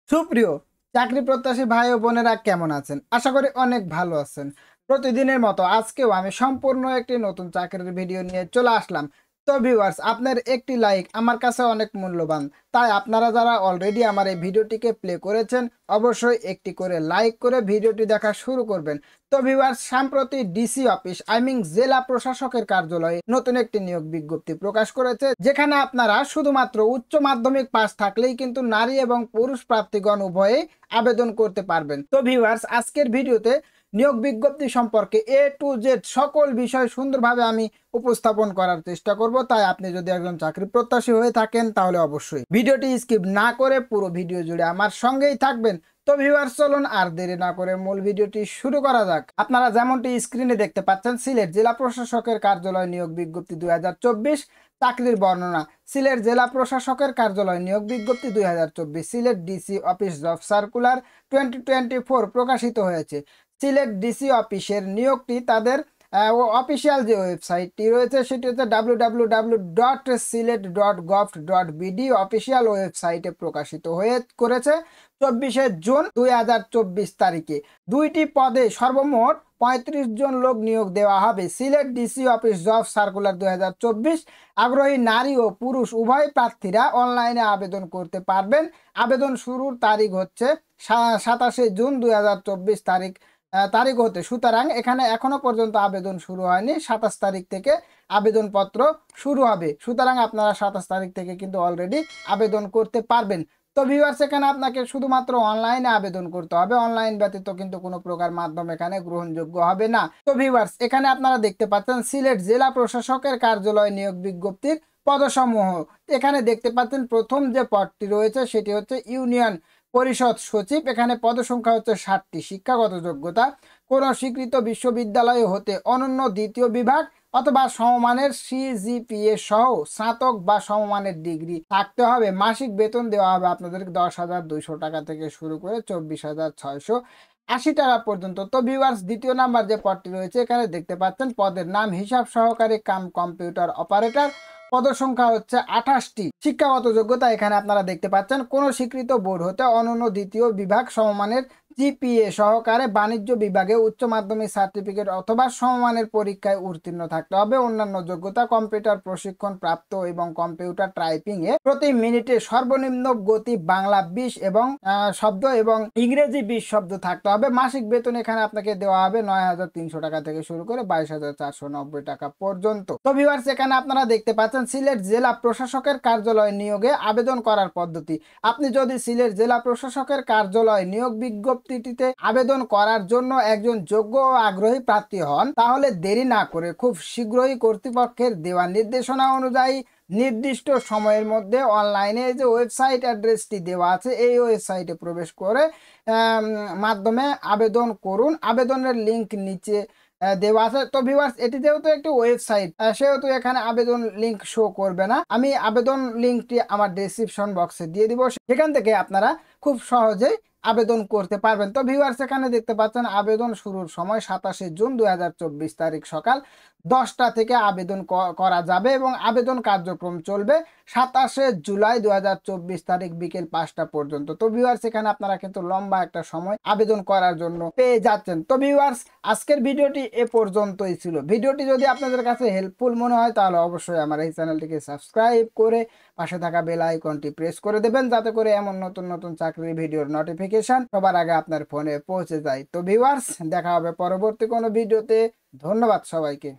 সুপ্রিয় চাকরি প্রত্যাশী ভাই ও বোনেরা কেমন আছেন? আশা করি অনেক ভালো আছেন। প্রতিদিনের মতো আজকেও আমি সম্পূর্ণ একটি নতুন চাকরির ভিডিও নিয়ে চলে আসলাম। তো ভিউয়ার্স, আপনার একটি লাইক আমার কাছে অনেক মূল্যবান। তাই আপনারা যারা অলরেডি আমার এই ভিডিওটিকে প্লে করেছেন, অবশ্যই একটি করে লাইক করে ভিডিওটি দেখা শুরু করবেন। তো ভিউয়ার্স, সম্প্রতি ডিসি অফিস জেলা প্রশাসকের কার্যালয়ে নতুন একটি নিয়োগ বিজ্ঞপ্তি প্রকাশ করেছে, যেখানে আপনারা শুধুমাত্র উচ্চ মাধ্যমিক পাস থাকলেই কিন্তু নারী এবং পুরুষ প্রার্থীগণ উভয়ে আবেদন করতে পারবেন। তো ভিউয়ার্স, আজকের ভিডিওতে নিয়োগ বিজ্ঞপ্তি সম্পর্কে এ টু জেড সকল বিষয় সুন্দরভাবে আমি উপস্থাপন করার চেষ্টা করব। তাই আপনি যদি একজন চাকরি প্রত্যাশী হয়ে থাকেন তাহলে অবশ্যই ভিডিওটি স্কিপ না করে পুরো ভিডিও জুড়ে আমার সঙ্গেই থাকবেন। তো ভিউয়ার্স, চলুন আর দেরি না করে মূল ভিডিওটি শুরু করা যাক। আপনারা যেমনটি স্ক্রিনে দেখতে পাচ্ছেন, সিলেট জেলা প্রশাসকের কার্যালয় নিয়োগ বিজ্ঞপ্তি 2024 চাকরির বর্ণনা। সিলেট জেলা প্রশাসকের কার্যালয় নিয়োগ বিজ্ঞপ্তি 2024 Sylhet DC office job circular 2024 প্রকাশিত হয়েছে। সিলেট ডিসি অফিসের নিয়োগটি তাদের অফিসিয়াল যে ওয়েবসাইটটি রয়েছে সেটি হচ্ছে www.silet.gov.bd অফিসিয়াল ওয়েবসাইটে প্রকাশিত করেছে 24শে জুন 2024 তারিখে। দুইটি পদে সর্বমোট 35 জন লোক নিয়োগ দেওয়া হবে। Sylhet DC office job circular 2024। আগ্রহী নারী ও পুরুষ উভয় প্রার্থীরা অনলাইনে আবেদন করতে পারবেন। আবেদন শুরুর তারিখ হচ্ছে 27শে জুন 2024 তারিখ হতে। সুতরাং এখানে এখনো পর্যন্ত আবেদন শুরু হয়নি, 27 তারিখ থেকে আবেদনপত্র শুরু হবে। সুতরাং আপনারা 27 তারিখ থেকে কিন্তু অলরেডি আবেদন করতে পারবেন। তো ভিউয়ার্স, এখানে আপনাকে শুধুমাত্র অনলাইনে আবেদন করতে হবে। অনলাইন ব্যতীত কিন্তু কোনো প্রকার মাধ্যম এখানে গ্রহণযোগ্য হবে না। তো ভিউয়ার্স, এখানে আপনারা দেখতে পাচ্ছেন সিলেট জেলা প্রশাসকের কার্যালয় নিয়োগ বিজ্ঞপ্তির পদসমূহ। এখানে দেখতে পাচ্ছেন প্রথম যে পদটি রয়েছে সেটি হচ্ছে ইউনিয়ন পরিষদ সচিব। এখানে পদসংখ্যা হচ্ছে 60টি। শিক্ষাগত যোগ্যতা: কোন স্বীকৃত বিশ্ববিদ্যালয় হতে অনন্য দ্বিতীয় বিভাগ অথবা সমমানের সিজিপিএ সহ স্নাতক বা সমমানের ডিগ্রি থাকতে হবে। মাসিক বেতন দেওয়া হবে আপনাদেরকে 10,200 টাকা থেকে শুরু করে 24,680 টাকা পর্যন্ত। তো ভিউয়ার্স, দ্বিতীয় নাম্বার যে পদটি রয়েছে এখানে দেখতে পাচ্ছেন পদের নাম হিসাব সহকারী কাম কম্পিউটার অপারেটর। পদসংখ্যা হচ্ছে 28টি। শিক্ষাগত যোগ্যতা এখানে আপনারা দেখতে পাচ্ছেন কোন স্বীকৃত বোর্ড হতে অনন্য দ্বিতীয় বিভাগ সমমানের জিপিএ সহকারে বাণিজ্য বিভাগে উচ্চ মাধ্যমিক সার্টিফিকেট অথবা সমমানের পরীক্ষায় উত্তীর্ণ থাকতে হবে। অন্যান্য যোগ্যতা: কম্পিউটার প্রশিক্ষণ প্রাপ্ত এবং কম্পিউটার টাইপিং এ প্রতি মিনিটে সর্বনিম্ন গতি বাংলা 20 এবং শব্দ এবং ইংরেজি 20 শব্দ থাকতে হবে। মাসিক বেতন এখানে আপনাকে দেওয়া হবে 9,300 টাকা থেকে শুরু করে 22,490 টাকা পর্যন্ত। তো ভিউয়ার্স, এখানে আপনারা দেখতে পাচ্ছেন সিলেট জেলা প্রশাসকের কার্যালয় নিয়োগে আবেদন করার পদ্ধতি। আপনি যদি সিলেট জেলা প্রশাসকের কার্যালয় নিয়োগ বিজ্ঞপ্তিটিতে আবেদন করার জন্য একজন যোগ্য ও আগ্রহী প্রার্থী হন, তাহলে দেরি না করে খুব শীঘ্রই কর্তৃপক্ষের দেওয়া নির্দেশনা অনুযায়ী নির্দিষ্ট সময়ের মধ্যে অনলাইনে যে ওয়েবসাইট অ্যাড্রেসটি দেওয়া আছে এই ওয়েবসাইটে প্রবেশ করে মাধ্যমে আবেদন করুন। আবেদনের লিঙ্ক নিচে দেওয়া আছে। তো ভিউয়ার্স, এটি যেহেতু একটি ওয়েবসাইট সেহেতু এখানে আবেদন লিঙ্ক শো করবে না। আমি আবেদন লিঙ্কটি আমার ডেসক্রিপশন বক্সে দিয়ে দিব, সেখান থেকে আপনারা খুব সহজেই আবেদন করতে পারবেন। তো ভিউয়ার্স, এখানে দেখতে পাচ্ছেন আবেদন শুরুর সময় 27শে জুন 2024 তারিখ সকাল 10টা থেকে আবেদন করা যাবে এবং আবেদন কার্যক্রম চলবে 27শে জুলাই 2024 তারিখ বিকেল 5টা পর্যন্ত। তো ভিউয়ার্স, এখানে আপনারা কিন্তু লম্বা একটা সময় আবেদন করার জন্য পেয়ে যাচ্ছেন। তো ভিউয়ার্স, আজকের ভিডিওটি এ পর্যন্তই ছিল। ভিডিওটি যদি আপনাদের কাছে হেল্পফুল মনে হয় তাহলে অবশ্যই আমার এই চ্যানেলটিকে সাবস্ক্রাইব করে পাশে থাকা বেল আইকনটি প্রেস করে দেবেন, যাতে করে এমন নতুন নতুন চাকরির ভিডিওর নোটিফিকেশন সবার আগে আপনার ফোনে পৌঁছে যায়। তো ভিউয়ার্স, দেখা হবে পরবর্তী কোনো ভিডিওতে। ধন্যবাদ সবাইকে।